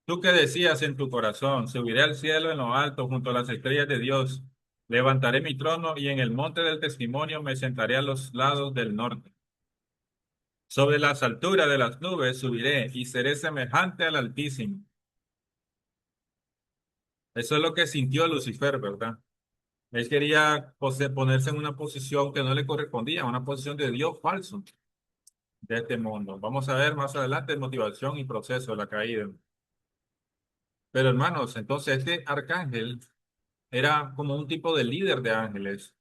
Speaker 1: Tú que decías en tu corazón, subiré al cielo en lo alto junto a las estrellas de Dios. Levantaré mi trono y en el monte del testimonio me sentaré a los lados del norte. Sobre las alturas de las nubes subiré y seré semejante al Altísimo. Eso es lo que sintió Lucifer, ¿verdad? Él quería ponerse en una posición que no le correspondía, una posición de Dios falso de este mundo. Vamos a ver más adelante motivación y proceso de la caída. Pero hermanos, entonces este arcángel era como un tipo de líder de ángeles.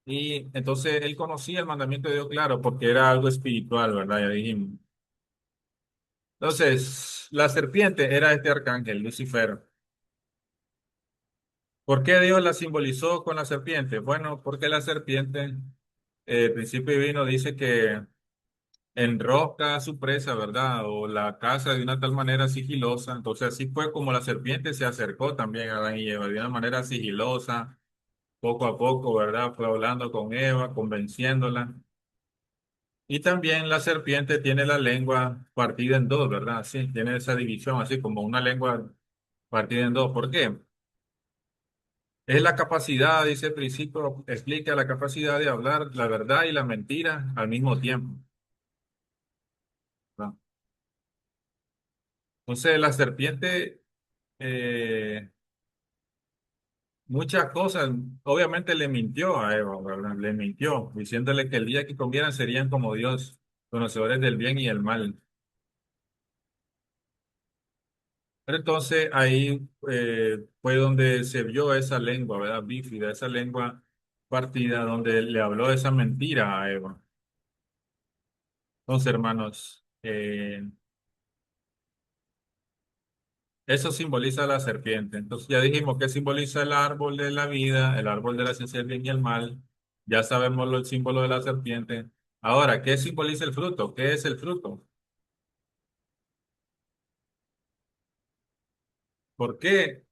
Speaker 1: Y entonces él conocía el mandamiento de Dios, claro, porque era algo espiritual, ¿verdad? Ya dijimos. Entonces, la serpiente era este arcángel, Lucifer. ¿Por qué Dios la simbolizó con la serpiente? Bueno, porque la serpiente, el principio divino dice que enrosca a su presa, ¿verdad? O la caza de una tal manera sigilosa. Entonces, así fue como la serpiente se acercó también a Adán y Eva, de una manera sigilosa, poco a poco, ¿verdad? Fue hablando con Eva, convenciéndola. Y también la serpiente tiene la lengua partida en dos, ¿verdad? Sí, tiene esa división, así como una lengua partida en dos. ¿Por qué? Es la capacidad, dice el principio, explica la capacidad de hablar la verdad y la mentira al mismo tiempo, ¿verdad? Entonces, la serpiente, eh, muchas cosas, obviamente le mintió a Eva, ¿verdad? Le mintió, diciéndole que el día que comieran serían como Dios, conocedores del bien y el mal. Pero entonces ahí fue donde se vio esa lengua, ¿verdad? Bífida, esa lengua partida donde le habló esa mentira a Eva. Entonces, hermanos, eso simboliza a la serpiente. Entonces ya dijimos que simboliza el árbol de la vida, el árbol de la ciencia del bien y el mal. Ya sabemos el símbolo de la serpiente. Ahora, ¿qué simboliza el fruto? ¿Qué es el fruto? ¿Por qué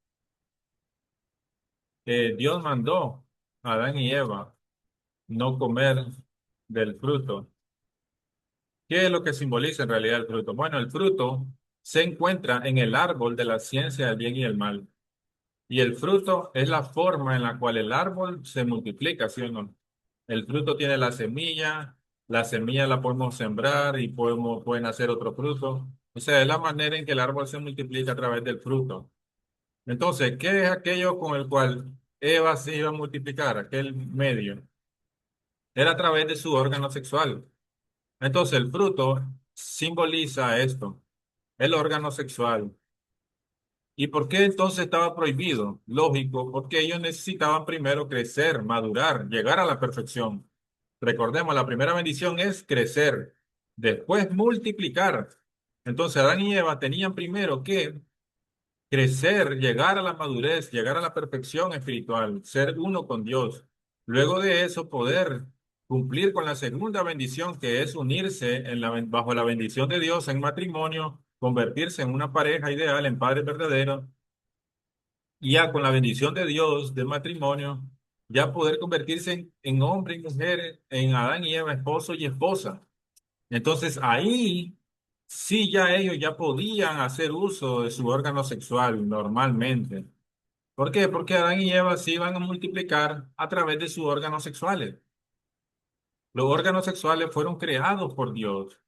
Speaker 1: Dios mandó a Adán y Eva no comer del fruto? ¿Qué es lo que simboliza en realidad el fruto? Bueno, el fruto se encuentra en el árbol de la ciencia del bien y el mal. Y el fruto es la forma en la cual el árbol se multiplica, ¿sí o no? El fruto tiene la semilla la podemos sembrar y pueden hacer otro fruto. O sea, es la manera en que el árbol se multiplica a través del fruto. Entonces, ¿qué es aquello con el cual Eva se iba a multiplicar? Aquel medio. Era a través de su órgano sexual. Entonces, el fruto simboliza esto, el órgano sexual. ¿Y por qué entonces estaba prohibido? Lógico, porque ellos necesitaban primero crecer, madurar, llegar a la perfección. Recordemos, la primera bendición es crecer, después multiplicar. Entonces, Adán y Eva tenían primero que crecer, llegar a la madurez, llegar a la perfección espiritual, ser uno con Dios. Luego de eso, poder cumplir con la segunda bendición, que es unirse bajo la bendición de Dios en matrimonio, convertirse en una pareja ideal, en padres verdaderos, y ya con la bendición de Dios de matrimonio, ya poder convertirse en hombre y mujer, en Adán y Eva, esposo y esposa. Entonces ahí sí ya ellos ya podían hacer uso de su órgano sexual normalmente. ¿Por qué? Porque Adán y Eva se iban a multiplicar a través de sus órganos sexuales. Los órganos sexuales fueron creados por Dios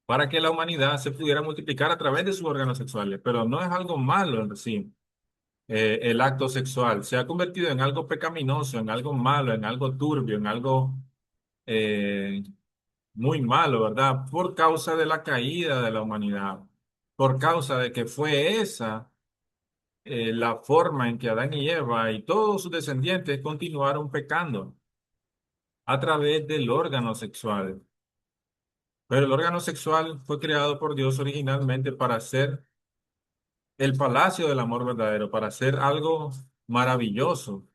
Speaker 1: para que la humanidad se pudiera multiplicar a través de sus órganos sexuales, pero no es algo malo en sí. El acto sexual se ha convertido en algo pecaminoso, en algo malo, en algo turbio, en algo muy malo, ¿verdad? Por causa de la caída de la humanidad, por causa de que fue esa la forma en que Adán y Eva y todos sus descendientes continuaron pecando a través del órgano sexual. Pero el órgano sexual fue creado por Dios originalmente para ser el palacio del amor verdadero, para ser algo maravilloso,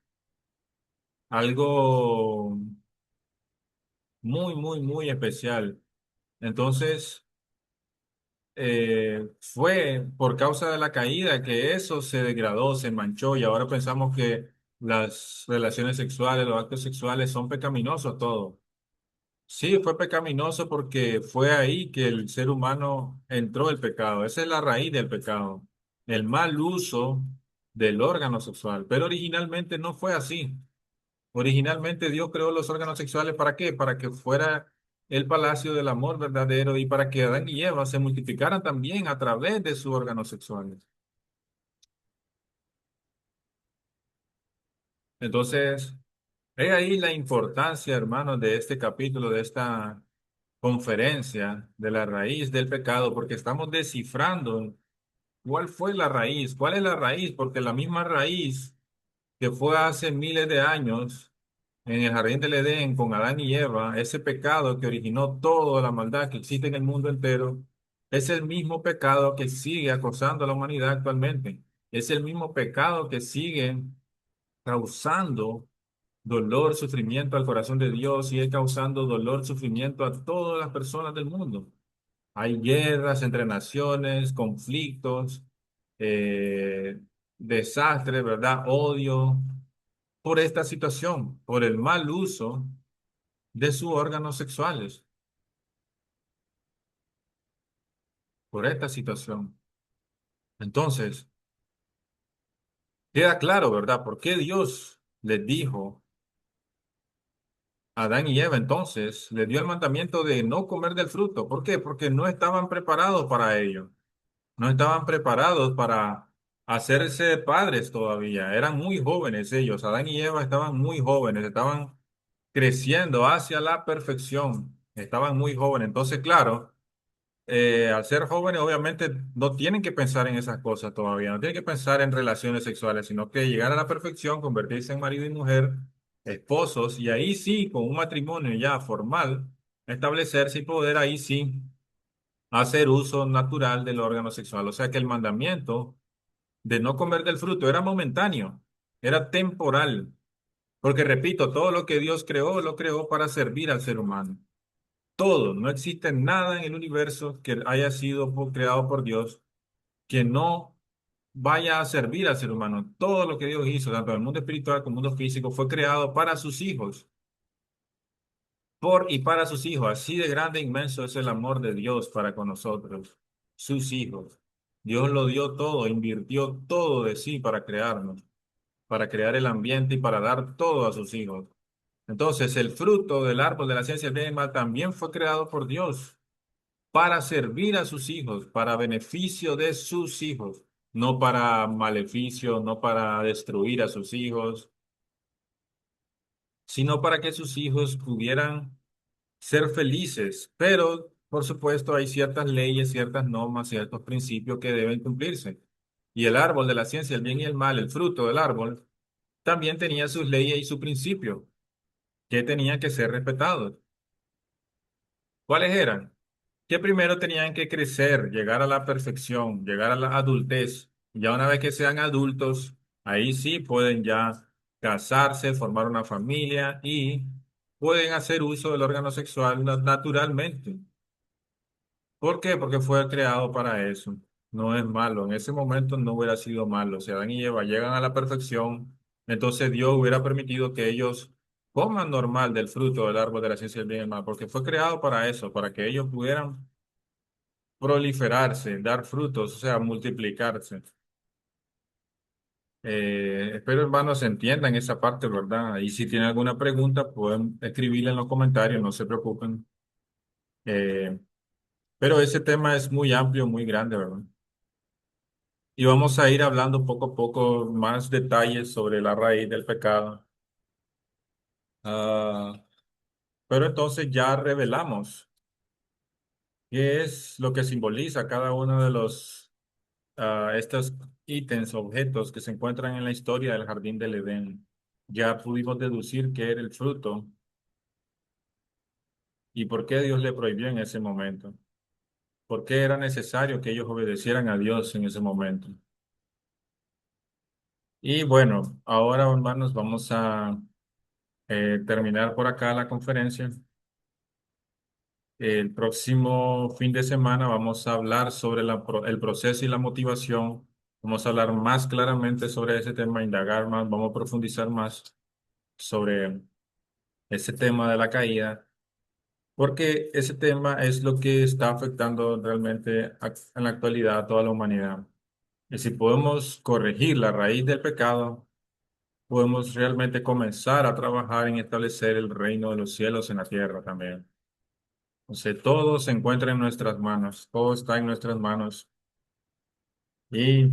Speaker 1: algo muy, muy, muy especial. Entonces, fue por causa de la caída que eso se degradó, se manchó y ahora pensamos que las relaciones sexuales, los actos sexuales son pecaminosos todos. Sí, fue pecaminoso porque fue ahí que el ser humano entró el pecado. Esa es la raíz del pecado, el mal uso del órgano sexual. Pero originalmente no fue así. Originalmente Dios creó los órganos sexuales ¿para qué? Para que fuera el palacio del amor verdadero y para que Adán y Eva se multiplicaran también a través de sus órganos sexuales. Entonces, he ahí la importancia, hermanos, de este capítulo, de esta conferencia de la raíz del pecado, porque estamos descifrando cuál fue la raíz, cuál es la raíz, porque la misma raíz que fue hace miles de años en el jardín del Edén con Adán y Eva, ese pecado que originó toda la maldad que existe en el mundo entero, es el mismo pecado que sigue acosando a la humanidad actualmente. Es el mismo pecado que sigue causando dolor, sufrimiento al corazón de Dios y es causando dolor, sufrimiento a todas las personas del mundo. Hay guerras entre naciones, conflictos, eh, desastres, ¿verdad? Odio por esta situación, por el mal uso de sus órganos sexuales, por esta situación. Entonces, queda claro, ¿verdad? ¿Por qué Dios les dijo a Adán y Eva entonces, les dio el mandamiento de no comer del fruto? ¿Por qué? Porque no estaban preparados para ello. No estaban preparados para hacerse padres todavía. Eran muy jóvenes ellos. Adán y Eva estaban muy jóvenes, estaban creciendo hacia la perfección. Estaban muy jóvenes. Entonces, claro, al ser jóvenes, obviamente no tienen que pensar en esas cosas todavía. No tienen que pensar en relaciones sexuales, sino que llegar a la perfección, convertirse en marido y mujer, esposos, y ahí sí, con un matrimonio ya formal, establecerse y poder ahí sí hacer uso natural del órgano sexual. O sea que el mandamiento de no comer del fruto era momentáneo, era temporal, porque repito, todo lo que Dios creó, lo creó para servir al ser humano. Todo, no existe nada en el universo que haya sido creado por Dios que no vaya a servir al ser humano. Todo lo que Dios hizo, tanto en el mundo espiritual como en el mundo físico, fue creado para sus hijos, por y para sus hijos. Así de grande e inmenso es el amor de Dios para con nosotros, sus hijos. Dios lo dio todo, invirtió todo de sí para crearnos, para crear el ambiente y para dar todo a sus hijos. Entonces, el fruto del árbol de la ciencia del bien y el mal también fue creado por Dios para servir a sus hijos, para beneficio de sus hijos, no para maleficio, no para destruir a sus hijos, sino para que sus hijos pudieran ser felices, pero por supuesto hay ciertas leyes, ciertas normas, ciertos principios que deben cumplirse. Y el árbol de la ciencia, el bien y el mal, el fruto del árbol, también tenía sus leyes y sus principios que tenían que ser respetados. ¿Cuáles eran? Que primero tenían que crecer, llegar a la perfección, llegar a la adultez. Ya una vez que sean adultos, ahí sí pueden ya casarse, formar una familia y pueden hacer uso del órgano sexual naturalmente. ¿Por qué? Porque fue creado para eso. No es malo. En ese momento no hubiera sido malo. Si Adán y Eva llegan a la perfección, entonces Dios hubiera permitido que ellos coman normal del fruto del árbol de la ciencia del bien y el mal, porque fue creado para eso, para que ellos pudieran proliferarse, dar frutos, o sea, multiplicarse. Espero, hermanos, entiendan esa parte, ¿verdad? Y si tienen alguna pregunta, pueden escribirla en los comentarios, no se preocupen. Eh, pero ese tema es muy amplio, muy grande, ¿verdad? Y vamos a ir hablando poco a poco más detalles sobre la raíz del pecado. Ah, pero entonces ya revelamos. ¿Qué es lo que simboliza cada uno de los estos ítems, objetos que se encuentran en la historia del jardín del Edén? Ya pudimos deducir que era el fruto y por qué Dios le prohibió en ese momento. ¿Por qué era necesario que ellos obedecieran a Dios en ese momento? Y bueno, ahora hermanos, vamos a terminar por acá la conferencia. El próximo fin de semana vamos a hablar sobre el proceso y la motivación. Vamos a hablar más claramente sobre ese tema, indagar más, vamos a profundizar más sobre ese tema de la caída, porque ese tema es lo que está afectando realmente en la actualidad a toda la humanidad. Y si podemos corregir la raíz del pecado, podemos realmente comenzar a trabajar en establecer el reino de los cielos en la tierra también. O sea, todo se encuentra en nuestras manos, todo está en nuestras manos y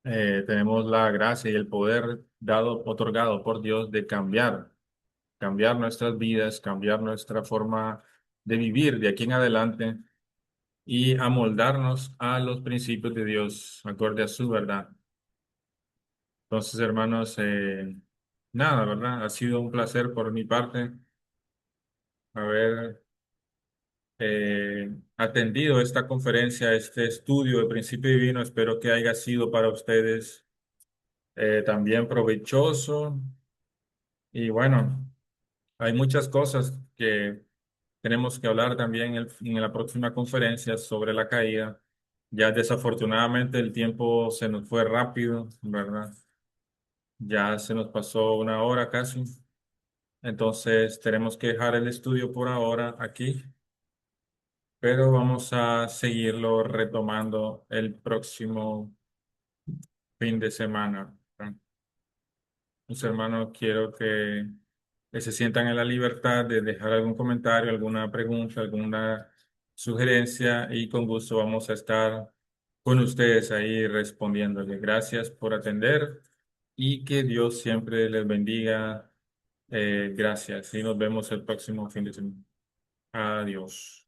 Speaker 1: tenemos la gracia y el poder otorgado por Dios de cambiar nuestras vidas, cambiar nuestra forma de vivir de aquí en adelante y amoldarnos a los principios de Dios, acorde a su verdad. Entonces, hermanos, nada, ¿verdad? Ha sido un placer por mi parte haber atendido esta conferencia, este estudio de principio divino. Espero que haya sido para ustedes también provechoso. Y bueno, hay muchas cosas que tenemos que hablar también en la próxima conferencia sobre la caída. Ya desafortunadamente el tiempo se nos fue rápido, ¿verdad? Ya se nos pasó una hora casi. Entonces tenemos que dejar el estudio por ahora aquí, pero vamos a seguirlo retomando el próximo fin de semana. Mis hermanos, quiero que se sientan en la libertad de dejar algún comentario, alguna pregunta, alguna sugerencia y con gusto vamos a estar con ustedes ahí respondiéndoles. Gracias por atender y que Dios siempre les bendiga. Gracias y nos vemos el próximo fin de semana. Adiós.